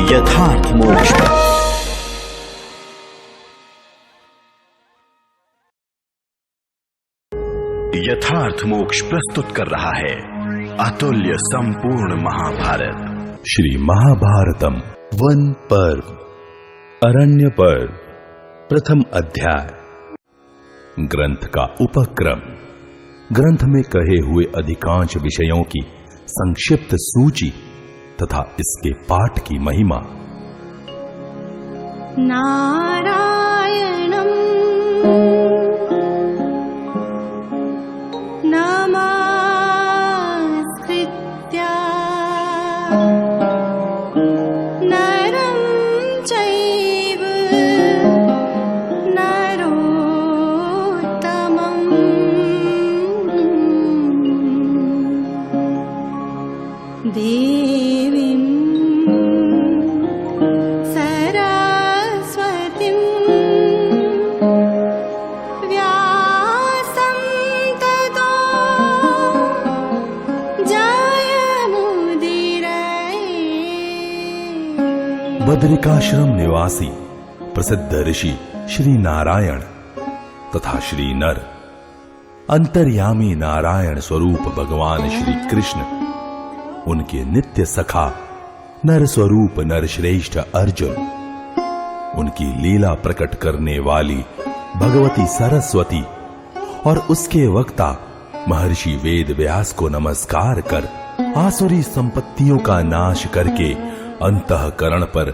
यथार्थ मोक्ष। यथार्थ मोक्ष प्रस्तुत कर रहा है अतुल्य संपूर्ण महाभारत। श्री महाभारतम वन पर्व, अरण्य पर्व, प्रथम अध्याय। ग्रंथ का उपक्रम। ग्रंथ में कहे हुए अधिकांश विषयों की संक्षिप्त सूची तथा इसके पाठ की महिमा। नारायणं नमस्कृत्य नरं चैव नरोत्तमम् देवीं सरस्वतीं व्यासं ततो जयमुदीरये। बदरिकाश्रम निवासी प्रसिद्ध ऋषि श्री नारायण तथा श्री नर, अंतर्यामी नारायण स्वरूप भगवान श्री कृष्ण, उनके नित्य सखा नर स्वरूप नरश्रेष्ठ अर्जुन, उनकी लीला प्रकट करने वाली भगवती सरस्वती और उसके वक्ता महर्षि वेद व्यास को नमस्कार कर आसुरी संपत्तियों का नाश करके अंतःकरण पर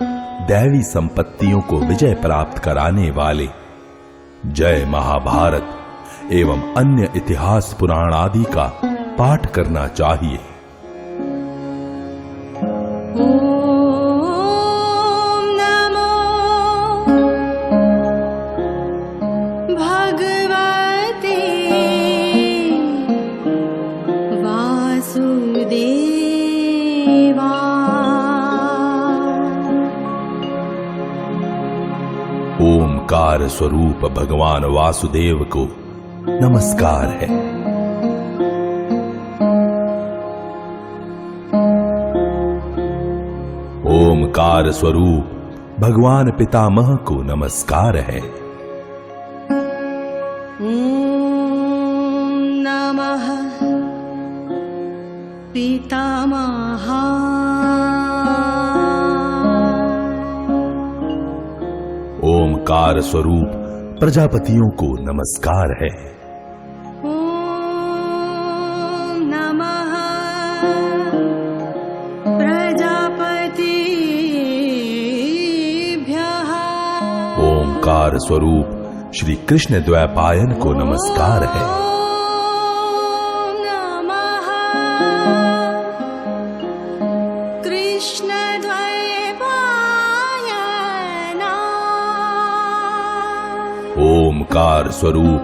दैवी संपत्तियों को विजय प्राप्त कराने वाले जय महाभारत एवं अन्य इतिहास पुराण आदि का पाठ करना चाहिए। ओम नमो भगवते वासुदेवाय। ओमकार स्वरूप भगवान वासुदेव को नमस्कार है। ओमकार स्वरूप भगवान पितामह को नमस्कार है। ओम नमः पितामहाय। ओमकार स्वरूप प्रजापतियों को नमस्कार है। ओम नमः प्रजापतिभ्यः। ओमकार स्वरूप श्री कृष्ण द्वैपायन को नमस्कार है। ओम नमः कृष्णद्वैपायनाय। ओमकार स्वरूप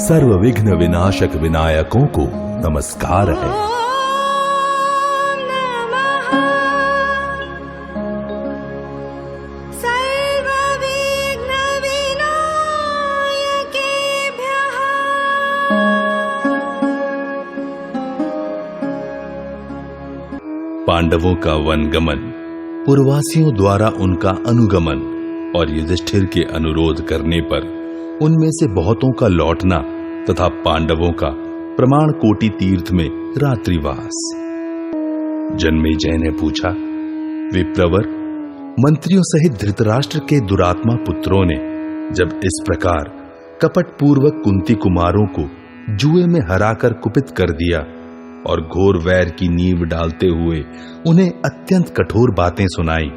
सर्व विघ्न विनाशक विनायकों को नमस्कार है। ओम नमः सर्वविघ्न विनायकेभ्यः। पांडवों का वनगमन, पूर्ववासियों द्वारा उनका अनुगमन और युधिष्ठिर के अनुरोध करने पर उनमें से बहुतों का लौटना तथा पांडवों का प्रमाण कोटि तीर्थ में रात्रिवास। जन्मेजय ने पूछा, विप्रवर, मंत्रियों सहित धृतराष्ट्र के दुरात्मा पुत्रों ने जब इस प्रकार कपट पूर्वक कुंती कुमारों को जुए में हराकर कुपित कर दिया और घोर वैर की नींव डालते हुए उन्हें अत्यंत कठोर बातें सुनाई,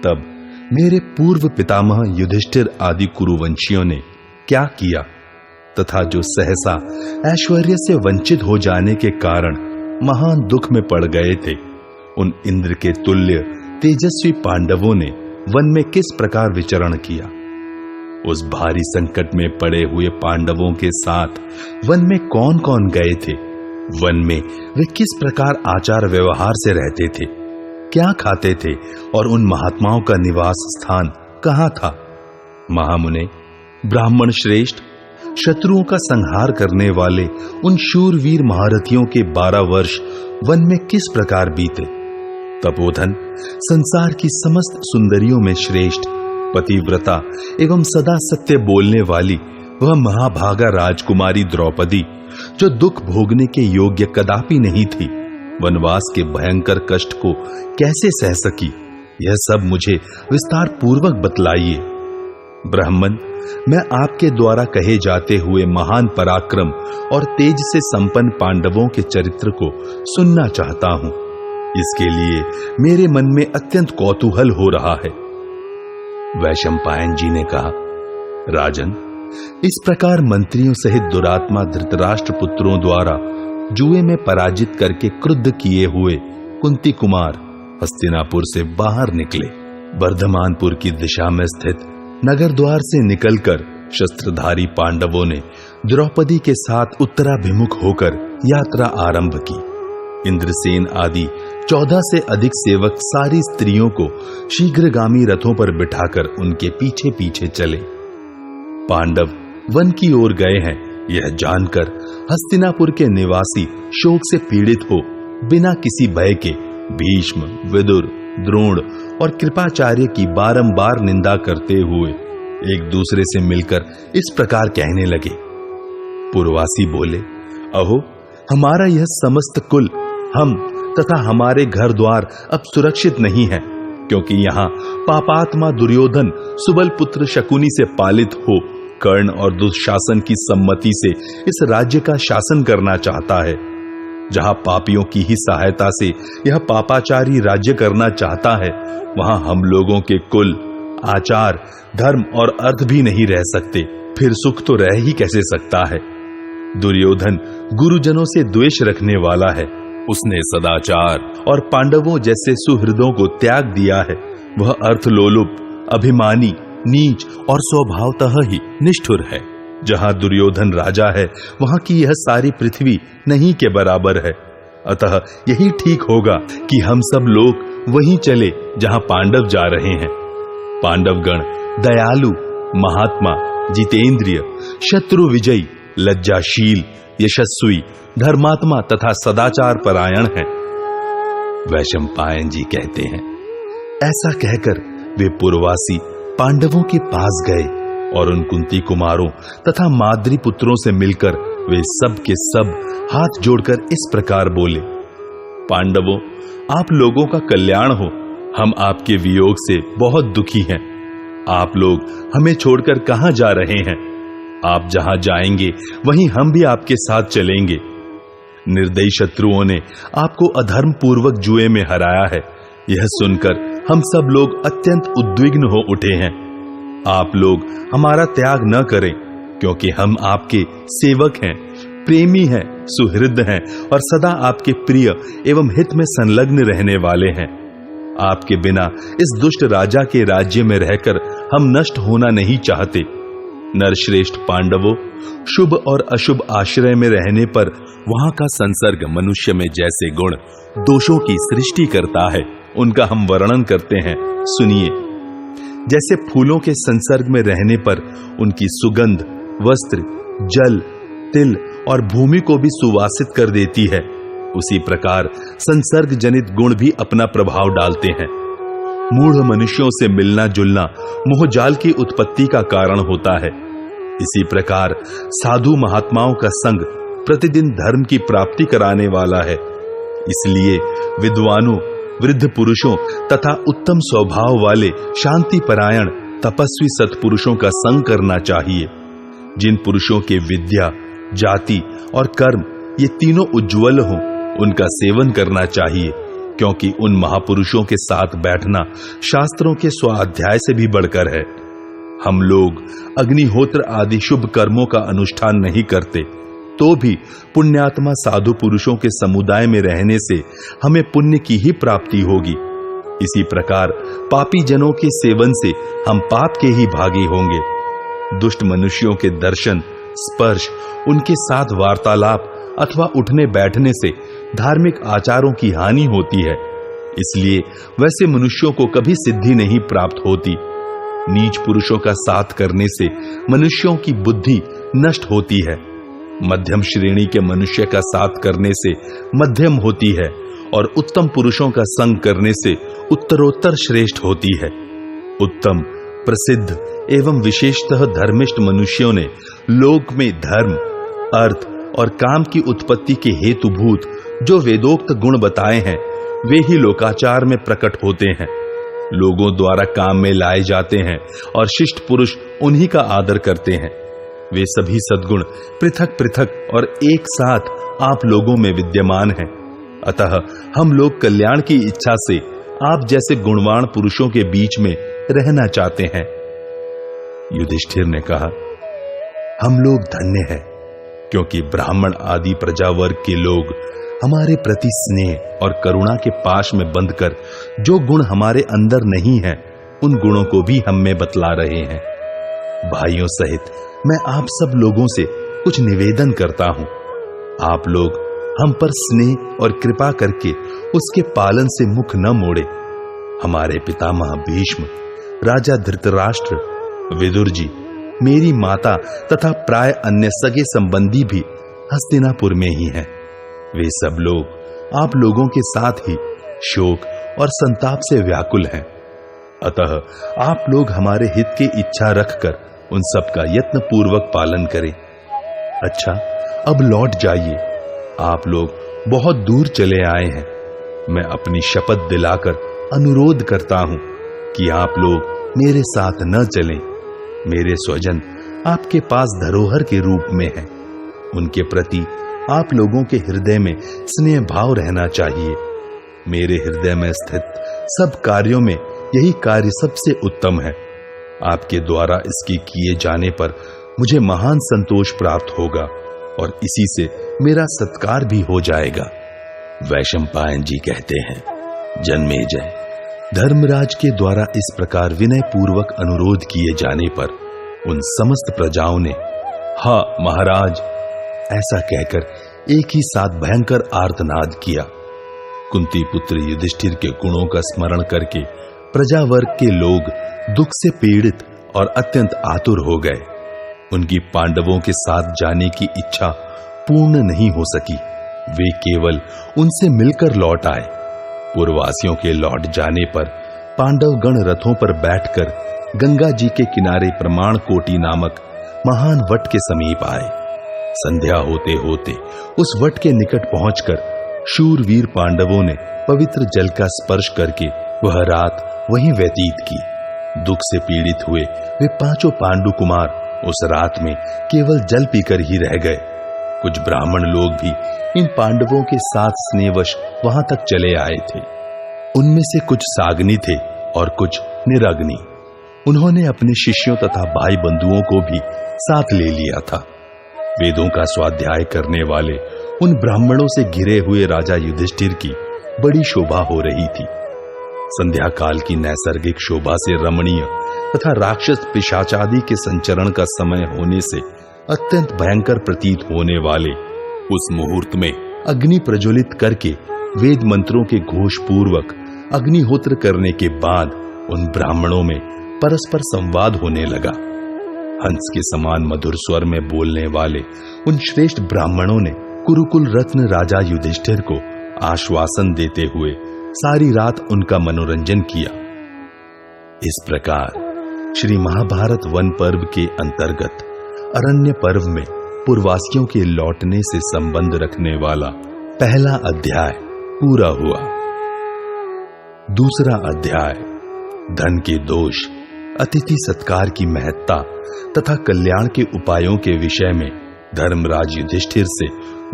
तब मेरे पूर्व पितामह युधिष्ठिर आदि कुरुवंशियों ने क्या किया तथा जो सहसा ऐश्वर्य से वंचित हो जाने के कारण महान दुख में पड़ गए थे, उन इंद्र के तुल्य तेजस्वी पांडवों ने वन में किस प्रकार विचरण किया। उस भारी संकट में पड़े हुए पांडवों के साथ वन में कौन कौन गए थे, वन में वे किस प्रकार आचार व्यवहार से रहते थे, क्या खाते थे और उन महात्माओं का निवास स्थान कहां था। महामुने, ब्राह्मण श्रेष्ठ, शत्रुओं का संहार करने वाले उन शूरवीर महारथियों के 12 वर्ष वन में किस प्रकार बीते। तपोधन, संसार की समस्त सुंदरियों में श्रेष्ठ, पतिव्रता एवं सदा सत्य बोलने वाली वह महाभागा राजकुमारी द्रौपदी, जो दुख भोगने के योग्य कदापि नहीं थी, वनवास के भयंकर कष्ट को कैसे सह सकी, यह सब मुझे विस्तार पूर्वक बतलाइए। ब्राह्मण, मैं आपके द्वारा कहे जाते हुए महान पराक्रम और तेज से संपन्न पांडवों के चरित्र को सुनना चाहता हूं। इसके लिए मेरे मन में अत्यंत कौतूहल हो रहा है। वैशंपायन जी ने कहा, राजन, इस प्रकार मंत्रियों सहित दुरात्मा धृतराष्ट्र पुत्रों द्वारा जुए में पराजित करके क्रुद्ध किए हुए कुंती कुमार हस्तिनापुर से बाहर निकले। वर्धमानपुर की दिशा में स्थित नगर द्वार से निकलकर शस्त्रधारी पांडवों ने द्रौपदी के साथ उत्तराभिमुख होकर यात्रा आरंभ की। इंद्रसेन आदि 14 से अधिक सेवक सारी स्त्रियों को शीघ्रगामी रथों पर बिठाकर उनके पीछे पीछे चले। पांडव वन की ओर गए हैं, यह जानकर हस्तिनापुर के निवासी शोक से पीड़ित हो बिना किसी भय के भीष्म, विदुर, द्रोण और कृपाचार्य की बारंबार निंदा करते हुए एक दूसरे से मिलकर इस प्रकार कहने लगे। पुरवासी बोले, अहो, हमारा यह समस्त कुल, हम तथा हमारे घर द्वार अब सुरक्षित नहीं है, क्योंकि यहाँ पापात्मा दुर्योधन सुबल पुत्र शकुनी से पालित हो कर्ण और दुशासन की सम्मति से इस राज्य का शासन करना चाहता है। जहां पापियों की ही सहायता से यह पापाचारी राज्य करना चाहता है, वहां हम लोगों के कुल, आचार, धर्म और अर्थ भी नहीं रह सकते, फिर सुख तो रह ही कैसे सकता है। दुर्योधन गुरुजनों से द्वेष रखने वाला है, उसने सदाचार और पांडवों जैसे सुहृदों को त्याग दिया है। वह अर्थलोलुप, अभिमानी, नीच और स्वभावतः ही निष्ठुर है। जहां दुर्योधन राजा है, वहां की यह सारी पृथ्वी नहीं के बराबर है। अतः यही ठीक होगा कि हम सब लोग वहीं चले जहां पांडव जा रहे हैं। पांडवगण दयालु, महात्मा, जितेंद्रिय, शत्रु विजयी, लज्जाशील, यशस्वी, धर्मात्मा तथा सदाचार परायण हैं। वैशंपायन जी कहते हैं, ऐसा कहकर वे पुरवासी पांडवों के पास गए और उन कुंती कुमारों तथा माद्री पुत्रों से मिलकर वे सब के सब हाथ जोड़कर इस प्रकार बोले, पांडवों, आप लोगों का कल्याण हो। हम आपके वियोग से बहुत दुखी हैं। आप लोग हमें छोड़कर कहां जा रहे हैं? आप जहां जाएंगे वहीं हम भी आपके साथ चलेंगे। निर्दयी शत्रुओं ने आपको अधर्म पूर्वक जुए में हराया है, यह सुनकर हम सब लोग अत्यंत उद्विग्न हो उठे हैं। आप लोग हमारा त्याग न करें, क्योंकि हम आपके सेवक हैं, प्रेमी हैं, सुहृद हैं और सदा आपके प्रिय एवं हित में संलग्न रहने वाले हैं। आपके बिना इस दुष्ट राजा के राज्य में रहकर हम नष्ट होना नहीं चाहते। नरश्रेष्ठ पांडवों, शुभ और अशुभ आश्रय में रहने पर वहां का संसर्ग मनुष्य में जैसे गुण दोषों की सृष्टि करता है, उनका हम वर्णन करते हैं, सुनिए। जैसे फूलों के संसर्ग में रहने पर उनकी सुगंध वस्त्र, जल, तिल और भूमि को भी सुवासित कर देती है, उसी प्रकार संसर्ग जनित गुण भी अपना प्रभाव डालते हैं। मूढ़ मनुष्यों से मिलना जुलना मोहजाल की उत्पत्ति का कारण होता है। इसी प्रकार साधु महात्माओं का संग प्रतिदिन धर्म की प्राप्ति कराने वाला है। इसलिए विद्वानों, वृद्ध पुरुषों तथा उत्तम स्वभाव वाले शांति परायण तपस्वी सत्पुरुषों का संग करना चाहिए। जिन पुरुषों के विद्या, जाति और कर्म ये तीनों उज्ज्वल हों, उनका सेवन करना चाहिए, क्योंकि उन महापुरुषों के साथ बैठना शास्त्रों के स्वाध्याय से भी बढ़कर है। हम लोग अग्निहोत्र आदि शुभ कर्मों का अनुष्ठान नहीं करते, तो भी पुण्यात्मा साधु पुरुषों के समुदाय में रहने से हमें पुण्य की ही प्राप्ति होगी। इसी प्रकार पापी जनों के सेवन से हम पाप के ही भागी होंगे। दुष्ट मनुष्यों के दर्शन, स्पर्श, उनके साथ वार्तालाप अथवा उठने बैठने से धार्मिक आचारों की हानि होती है। इसलिए वैसे मनुष्यों को कभी सिद्धि नहीं प्राप्त होती। नीच पुरुषों का साथ करने से मनुष्यों की बुद्धि नष्ट होती है। मध्यम श्रेणी के मनुष्य का साथ करने से मध्यम होती है और उत्तम पुरुषों का संग करने से उत्तरोत्तर श्रेष्ठ होती है। उत्तम, प्रसिद्ध एवं विशेषतः धर्मिष्ठ मनुष्यों ने लोक में धर्म, अर्थ और काम की उत्पत्ति के हेतुभूत जो वेदोक्त गुण बताए हैं, वे ही लोकाचार में प्रकट होते हैं, लोगों द्वारा काम में लाए जाते हैं और शिष्ट पुरुष उन्हीं का आदर करते हैं। वे सभी सद्गुण पृथक पृथक और एक साथ आप लोगों में विद्यमान हैं। अतः हम लोग कल्याण की इच्छा से आप जैसे गुणवान पुरुषों के बीच में रहना चाहते हैं। युधिष्ठिर ने कहा, हम लोग धन्य हैं, क्योंकि ब्राह्मण आदि प्रजा वर्ग के लोग हमारे प्रति स्नेह और करुणा के पाश में बंधकर जो गुण हमारे अंदर नहीं है, उन गुणों को भी हम में बतला रहे हैं। भाइयों सहित मैं आप सब लोगों से कुछ निवेदन करता हूं। आप लोग हम पर स्नेह और कृपा करके उसके पालन से मुख न मोड़े। हमारे पितामह भीष्म, राजा धृतराष्ट्र, विदुर जी, मेरी माता तथा प्राय अन्य सगे संबंधी भी हस्तिनापुर में ही हैं। वे सब लोग आप लोगों के साथ ही शोक और संताप से व्याकुल हैं। अतः आप लोग हमारे हित की इच्छा रखकर उन सब का यत्न पूर्वक पालन करें। अच्छा, अब लौट जाइए। आप लोग बहुत दूर चले आए हैं। मैं अपनी शपथ दिलाकर अनुरोध करता हूं कि आप लोग मेरे साथ न चलें। मेरे स्वजन आपके पास धरोहर के रूप में हैं। उनके प्रति आप लोगों के हृदय में स्नेह भाव रहना चाहिए। मेरे हृदय में स्थित सब कार्यों में यही कार्य सबसे उत्तम है। आपके द्वारा इसके किए जाने पर मुझे महान संतोष प्राप्त होगा और इसी से मेरा सत्कार भी हो जाएगा। वैशंपायन जी कहते हैं, जन्मेजय, धर्मराज के द्वारा इस प्रकार विनय पूर्वक अनुरोध किए जाने पर उन समस्त प्रजाओं ने हा महाराज ऐसा कहकर एक ही साथ भयंकर आर्तनाद किया। कुंती पुत्र युधिष्ठिर के गुणों का स्मरण करके प्रजा वर्ग के लोग दुख से पीड़ित और अत्यंत आतुर हो गए। उनकी पांडवों के साथ जाने की इच्छा पूर्ण नहीं हो सकी। वे केवल उनसे मिलकर लौट आए। पूर्ववासियों के लौट जाने पर पांडव गण रथों पर बैठकर गंगा जी के किनारे प्रमाण कोटि नामक महान वट के समीप आए। संध्या होते होते उस वट के निकट पहुंचकर शूरवीर पांडवों ने पवित्र जल का स्पर्श करके वह रात वहीं व्यतीत की। दुख से पीड़ित हुए वे पांचों पांडु कुमार उस रात में केवल जल पीकर ही रह गए। कुछ ब्राह्मण लोग भी इन पांडवों के साथ स्नेहवश वहां तक चले आए थे। उनमें से कुछ साग्नि थे और कुछ निराग्नि। उन्होंने अपने शिष्यों तथा भाई बंधुओं को भी साथ ले लिया था। वेदों का स्वाध्याय करने वाले उन ब्राह्मणों से घिरे हुए राजा युधिष्ठिर की बड़ी शोभा हो रही थी। संध्या काल की नैसर्गिक शोभा से रमणीय तथा राक्षस पिशाचादि के संचरण का समय होने से अत्यंत भयंकर प्रतीत होने वाले उस मुहूर्त में अग्नि प्रज्वलित करके वेद मंत्रों के घोष पूर्वक अग्निहोत्र करने के बाद उन ब्राह्मणों में परस्पर संवाद होने लगा। हंस के समान मधुर स्वर में बोलने वाले उन श्रेष्ठ ब्राह्मणों ने कुरुकुल रत्न राजा युधिष्ठिर को आश्वासन देते हुए सारी रात उनका मनोरंजन किया। इस प्रकार श्री महाभारत वन पर्व के अंतर्गत अरण्य पर्व में पूर्ववासियों के लौटने से संबंध रखने वाला पहला अध्याय पूरा हुआ। दूसरा अध्याय धन के दोष, अतिथि सत्कार की महत्ता तथा कल्याण के उपायों के विषय में धर्मराज युधिष्ठिर से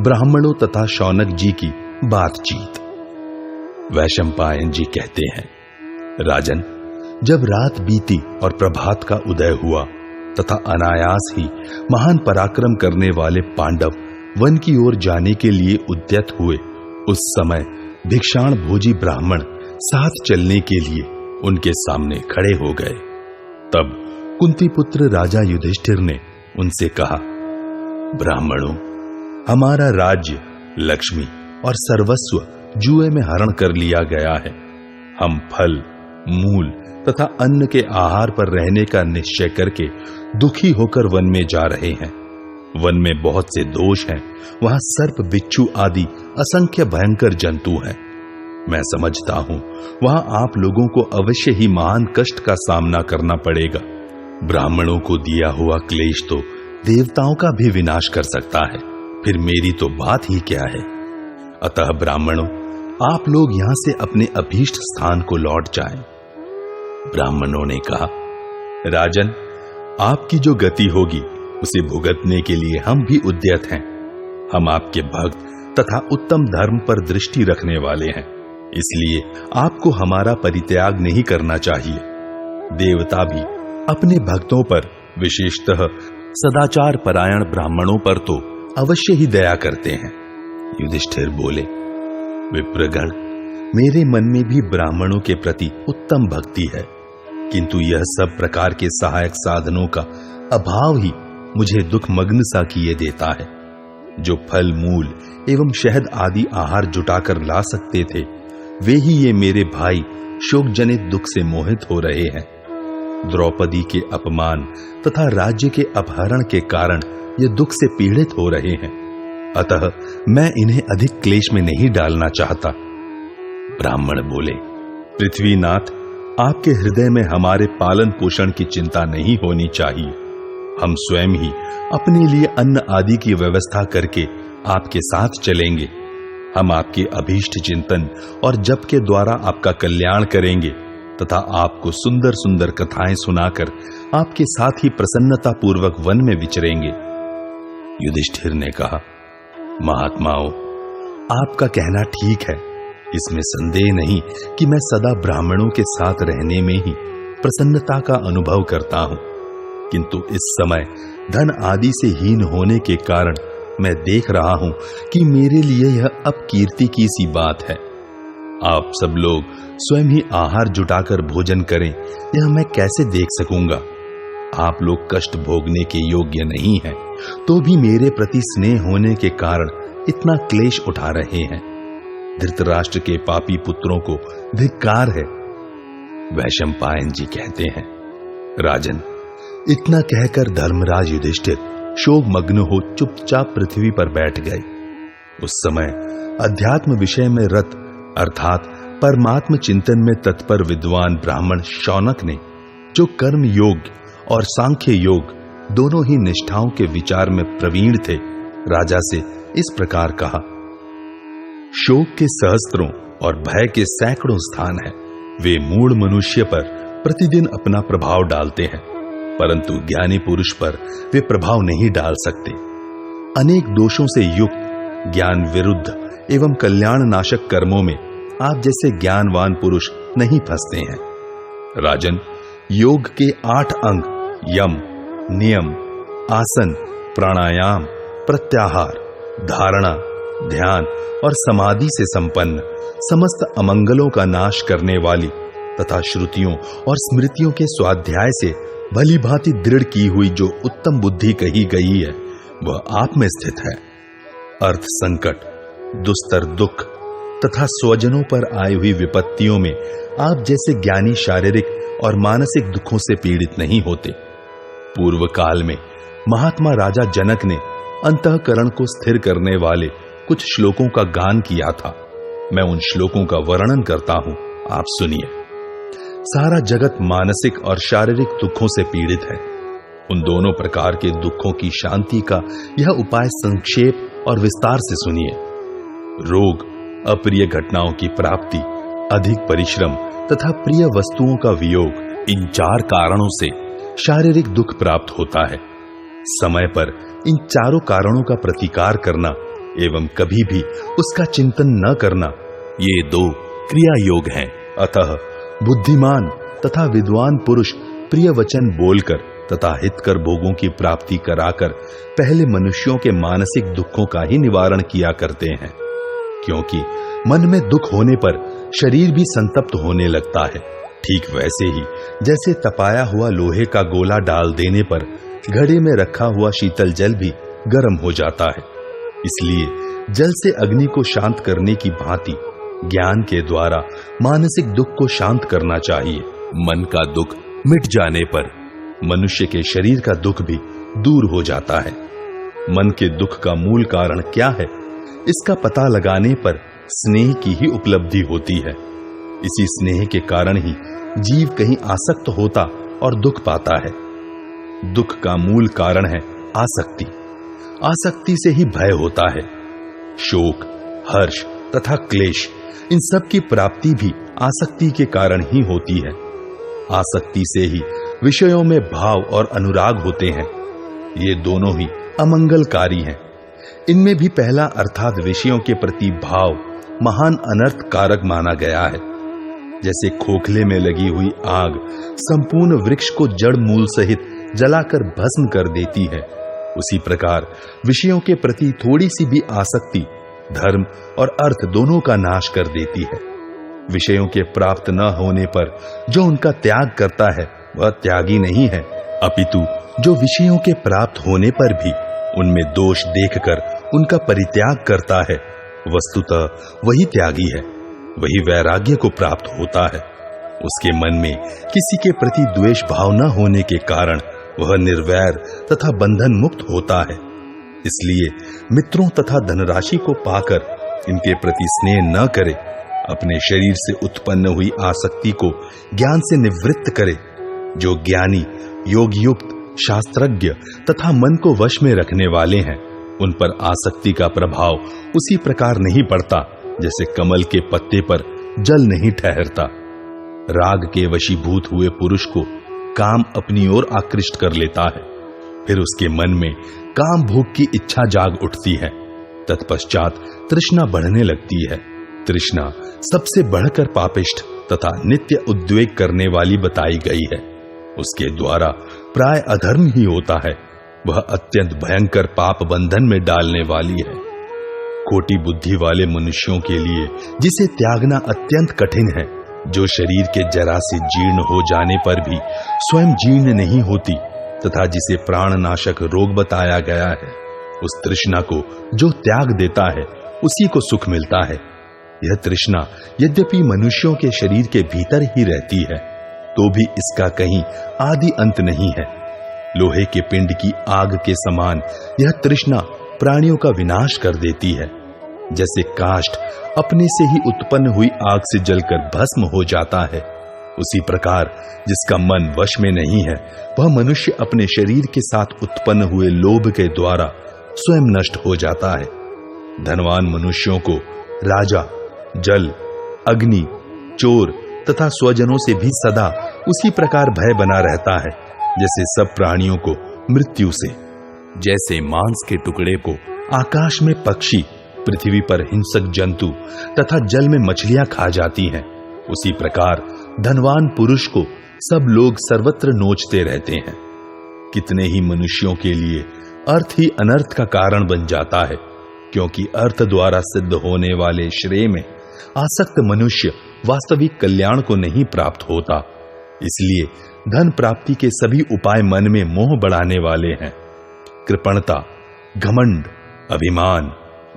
ब्राह्मणों तथा शौनक जी की बातचीत। वैशंपायन जी कहते हैं, राजन, जब रात बीती और प्रभात का उदय हुआ तथा अनायास ही महान पराक्रम करने वाले पांडव वन की ओर जाने के लिए उद्यत हुए, उस समय भिक्षाण भोजी ब्राह्मण साथ चलने के लिए उनके सामने खड़े हो गए। तब कुंती पुत्र राजा युधिष्ठिर ने उनसे कहा, ब्राह्मणों, हमारा राज्य, लक्ष्मी और सर्वस्व जुए में हरण कर लिया गया है। हम फल, मूल तथा अन्न के आहार पर रहने का निश्चय करके दुखी होकर वन में जा रहे हैं। वन में बहुत से दोष हैं, वहां सर्प, बिच्छू आदि असंख्य भयंकर जंतु हैं। मैं समझता हूं वहां आप लोगों को अवश्य ही महान कष्ट का सामना करना पड़ेगा। ब्राह्मणों को दिया हुआ क्लेश तो देवताओं का भी विनाश कर सकता है, फिर मेरी तो बात ही क्या है। अतः ब्राह्मणों, आप लोग यहां से अपने अभीष्ट स्थान को लौट जाएं। ब्राह्मणों ने कहा, राजन, आपकी जो गति होगी उसे भुगतने के लिए हम भी उद्यत हैं। हम आपके भक्त तथा उत्तम धर्म पर दृष्टि रखने वाले हैं, इसलिए आपको हमारा परित्याग नहीं करना चाहिए। देवता भी अपने भक्तों पर, विशेषतः सदाचार परायण ब्राह्मणों पर तो अवश्य ही दया करते हैं। युधिष्ठिर बोले, विप्रगण, मेरे मन में भी ब्राह्मणों के प्रति उत्तम भक्ति है, किंतु यह सब प्रकार के सहायक साधनों का अभाव ही मुझे दुख मग्न सा किए देता है। जो फल, मूल एवं शहद आदि आहार जुटाकर ला सकते थे, वे ही ये मेरे भाई शोक जनित दुख से मोहित हो रहे हैं। द्रौपदी के अपमान तथा राज्य के अपहरण के कारण ये दुख से पीड़ित हो रहे हैं, अतः मैं इन्हें अधिक क्लेश में नहीं डालना चाहता। ब्राह्मण बोले, पृथ्वीनाथ, आपके हृदय में हमारे पालन पोषण की चिंता नहीं होनी चाहिए। हम स्वयं ही अपने लिए अन्न आदि की व्यवस्था करके आपके साथ चलेंगे। हम आपके अभीष्ट चिंतन और जप के द्वारा आपका कल्याण करेंगे तथा आपको सुंदर सुंदर कथाएं सुनाकर आपके साथ ही प्रसन्नता पूर्वक वन में विचरेंगे। युधिष्ठिर ने कहा, महात्माओं, आपका कहना ठीक है, इसमें संदेह नहीं कि मैं सदा ब्राह्मणों के साथ रहने में ही प्रसन्नता का अनुभव करता हूं, किंतु इस समय धन आदि से हीन होने के कारण मैं देख रहा हूं कि मेरे लिए यह अपकीर्ति की सी बात है। आप सब लोग स्वयं ही आहार जुटाकर भोजन करें, यह मैं कैसे देख सकूंगा। आप लोग कष्ट भोगने के योग्य नहीं हैं, तो भी मेरे प्रति स्नेह होने के कारण इतना क्लेश उठा रहे हैं। धृतराष्ट्र के पापी पुत्रों को धिक्कार है। वैशंपायन जी कहते हैं, राजन, इतना कहकर धर्मराज युधिष्ठिर शोकमग्न हो चुपचाप पृथ्वी पर बैठ गए। उस समय अध्यात्म विषय में रत अर्थात परमात्म चिंतन में तत्पर विद्वान ब्राह्मण शौनक ने, जो कर्म योग और सांख्य योग दोनों ही निष्ठाओं के विचार में प्रवीण थे, राजा से इस प्रकार कहा, शोक के सहस्त्रों और भय के सैकड़ों स्थान हैं। वे मूढ़ मनुष्य पर प्रतिदिन अपना प्रभाव डालते हैं, परंतु ज्ञानी पुरुष पर वे प्रभाव नहीं डाल सकते। अनेक दोषों से युक्त ज्ञान विरुद्ध एवं कल्याण नाशक कर्मों में आप जैसे ज्ञानवान पुरुष नहीं फंसते हैं। राजन, योग के 8 अंग यम, नियम, आसन, प्राणायाम, प्रत्याहार, धारणा, ध्यान और समाधि से संपन्न, समस्त अमंगलों का नाश करने वाली तथा श्रुतियों और स्मृतियों के स्वाध्याय से भली भांति दृढ़ की हुई जो उत्तम बुद्धि कही गई है, वह आप में स्थित है। अर्थ संकट, दुस्तर दुख तथा स्वजनों पर आई हुई विपत्तियों में आप जैसे ज्ञानी शारीरिक और मानसिक दुखों से पीड़ित नहीं होते। पूर्व काल में महात्मा राजा जनक ने अंतःकरण को स्थिर करने वाले कुछ श्लोकों का गान किया था। मैं उन श्लोकों का वर्णन करता हूं, आप सुनिए। सारा जगत मानसिक और शारीरिक दुखों से पीड़ित है। उन दोनों प्रकार के दुखों की शांति का यह उपाय संक्षेप और विस्तार से सुनिए। रोग, अप्रिय घटनाओं की प्राप्ति, अधिक परिश्रम तथा प्रिय वस्तुओं का वियोग, इन 4 कारणों से शारीरिक दुख प्राप्त होता है। समय पर इन चारों कारणों का प्रतिकार करना एवं कभी भी उसका चिंतन न करना, ये 2 क्रिया योग हैं। अतः बुद्धिमान तथा विद्वान पुरुष प्रिय वचन बोलकर तथा हितकर भोगों की प्राप्ति कराकर पहले मनुष्यों के मानसिक दुखों का ही निवारण किया करते हैं, क्योंकि मन में दुख होने पर शरीर भी संतप्त होने लगता है। ठीक वैसे ही जैसे तपाया हुआ लोहे का गोला डाल देने पर घड़े में रखा हुआ शीतल जल भी गर्म हो जाता है, इसलिए जल से अग्नि को शांत करने की भांति ज्ञान के द्वारा मानसिक दुख को शांत करना चाहिए। मन का दुख मिट जाने पर मनुष्य के शरीर का दुख भी दूर हो जाता है। मन के दुख का मूल कारण क्या है, इसका पता लगाने पर स्नेह की ही उपलब्धि होती है। इसी स्नेह के कारण ही जीव कहीं आसक्त होता और दुख पाता है। दुख का मूल कारण है आसक्ति। आसक्ति से ही भय होता है। शोक, हर्ष तथा क्लेश, इन सब की प्राप्ति भी आसक्ति के कारण ही होती है। आसक्ति से ही विषयों में भाव और अनुराग होते हैं। ये दोनों ही अमंगलकारी हैं। इनमें भी पहला अर्थात विषयों के प्रति भाव महान अनर्थ कारक माना गया है। जैसे खोखले में लगी हुई आग संपूर्ण वृक्ष को जड़ मूल सहित जलाकर भस्म कर देती है, उसी प्रकार विषयों के प्रति थोड़ी सी भी आसक्ति धर्म और अर्थ दोनों का नाश कर देती है। विषयों के प्राप्त न होने पर जो उनका त्याग करता है वह त्यागी नहीं है, अपितु जो विषयों के प्राप्त होने पर भी उनमें दोष देखकर उनका परित्याग करता है, वस्तुतः वही त्यागी है, वही वैराग्य को प्राप्त होता है। उसके मन में किसी के प्रति द्वेष भाव न होने के कारण वह निर्वैर तथा बंधन मुक्त होता है। इसलिए मित्रों तथा धनराशि को पाकर इनके प्रति स्नेह न करे, अपने शरीर से उत्पन्न हुई आसक्ति को ज्ञान से निवृत्त करे। जो ज्ञानी, योगयुक्त, शास्त्रज्ञ तथा मन को वश में रखने वाले हैं, उन पर आसक्ति का प्रभाव उसी प्रकार नहीं पड़ता जैसे कमल के पत्ते पर जल नहीं ठहरता। राग के वशीभूत हुए पुरुष को काम अपनी ओर आकृष्ट कर लेता है, फिर उसके मन में काम भोग की इच्छा जाग उठती है। तत्पश्चात तृष्णा बढ़ने लगती है। तृष्णा सबसे बढ़कर पापिष्ठ तथा नित्य उद्वेग करने वाली बताई गई है। उसके द्वारा प्राय अधर्म ही होता है। वह अत्यंत भयंकर पाप बंधन में डालने वाली है। खोटी बुद्धि वाले मनुष्यों के लिए जिसे त्यागना अत्यंत कठिन है, जो शरीर के जरा से जीर्ण हो जाने पर भी स्वयं जीर्ण नहीं होती तथा जिसे प्राणनाशक रोग बताया गया है, उस तृष्णा को जो त्याग देता है उसी को सुख मिलता है। यह तृष्णा यद्यपि मनुष्यों के शरीर के भीतर ही रहती है, तो भी इसका कहीं आदि अंत नहीं है। लोहे के पिंड की आग के समान यह तृष्णा प्राणियों का विनाश कर देती है। जैसे काष्ठ अपने से ही उत्पन्न हुई आग से जलकर भस्म हो जाता है, उसी प्रकार जिसका मन वश में नहीं है, वह मनुष्य अपने शरीर के साथ उत्पन्न हुए लोभ के द्वारा स्वयं नष्ट हो जाता है। धनवान मनुष्यों को राजा, जल, अग्नि, चोर तथा स्वजनों से भी सदा उसी प्रकार भय बना रहता है जैसे सब प्राणियों को मृत्यु से। जैसे मांस के टुकड़े को आकाश में पक्षी, पृथ्वी पर हिंसक जंतु तथा जल में मछलियां खा जाती हैं, उसी प्रकार धनवान पुरुष को सब लोग सर्वत्र नोचते रहते हैं। कितने ही मनुष्यों के लिए अर्थ ही अनर्थ का कारण बन जाता है, क्योंकि अर्थ द्वारा सिद्ध होने वाले श्रेय में आसक्त मनुष्य वास्तविक कल्याण को नहीं प्राप्त होता। इसलिए धन प्राप्ति के सभी उपाय मन में मोह बढ़ाने वाले हैं। कृपणता, घमंड, अभिमान,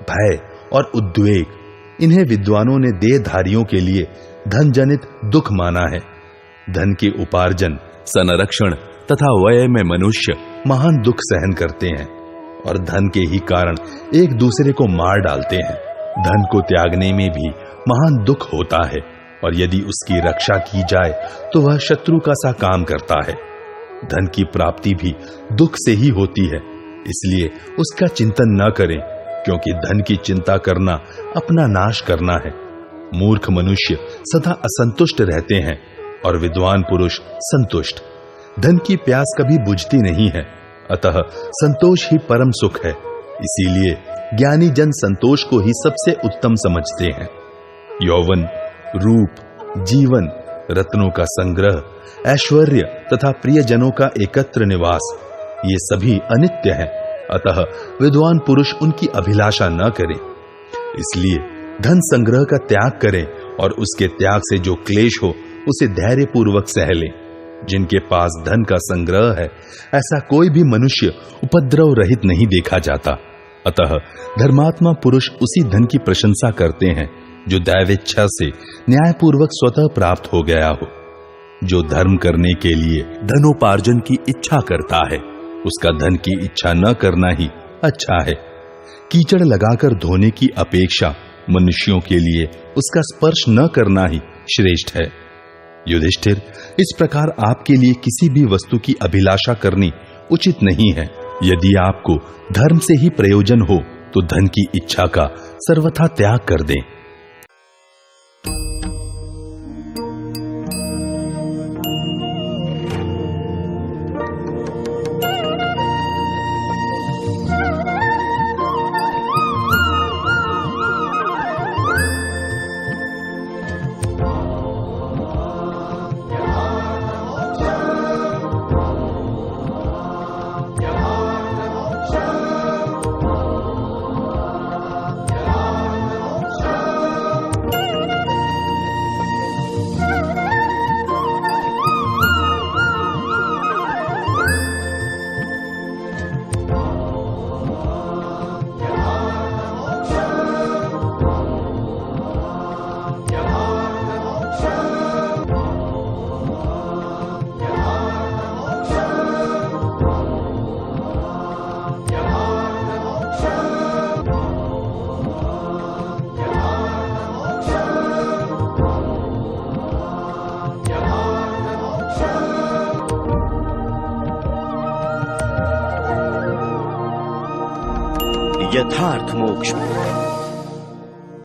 भय और उद्वेग, इन्हें विद्वानों ने देहधारियों के लिए धन जनित दुख माना है। धन के उपार्जन, संरक्षण तथा व्यय में मनुष्य महान दुख सहन करते हैं और धन के ही कारण एक दूसरे को मार डालते हैं। धन को त्यागने में भी महान दुख होता है और यदि उसकी रक्षा की जाए तो वह शत्रु का सा काम करता है। धन की प्राप्ति भी दुख से ही होती है, इसलिए उसका चिंतन न करें, क्योंकि धन की चिंता करना अपना नाश करना है। मूर्ख मनुष्य सदा असंतुष्ट रहते हैं और विद्वान पुरुष संतुष्ट। धन की प्यास कभी बुझती नहीं है, अतः संतोष ही परम सुख है। इसीलिए ज्ञानी जन संतोष को ही सबसे उत्तम समझते हैं। यौवन, रूप, जीवन, रत्नों का संग्रह, ऐश्वर्य तथा प्रियजनों का एकत्र निवास, ये सभी अनित्य हैं। अतः विद्वान पुरुष उनकी अभिलाषा न करें। इसलिए धन संग्रह का त्याग करें और उसके त्याग से जो क्लेश हो उसे धैर्य पूर्वक सह लें। जिनके पास धन का संग्रह है, ऐसा कोई भी मनुष्य उपद्रव रहित नहीं देखा जाता। अतः धर्मात्मा पुरुष उसी धन की प्रशंसा करते हैं जो दैवेच्छा से न्यायपूर्वक स्वतः प्राप्त हो गया हो। जो धर्म करने के लिए धनोपार्जन की इच्छा करता है, उसका धन की इच्छा न करना ही अच्छा है। कीचड़ लगाकर धोने की अपेक्षा मनुष्यों के लिए उसका स्पर्श न करना ही श्रेष्ठ है। युधिष्ठिर, इस प्रकार आपके लिए किसी भी वस्तु की अभिलाषा करनी उचित नहीं है। यदि आपको धर्म से ही प्रयोजन हो तो धन की इच्छा का सर्वथा त्याग कर दें। यथार्थ मोक्ष।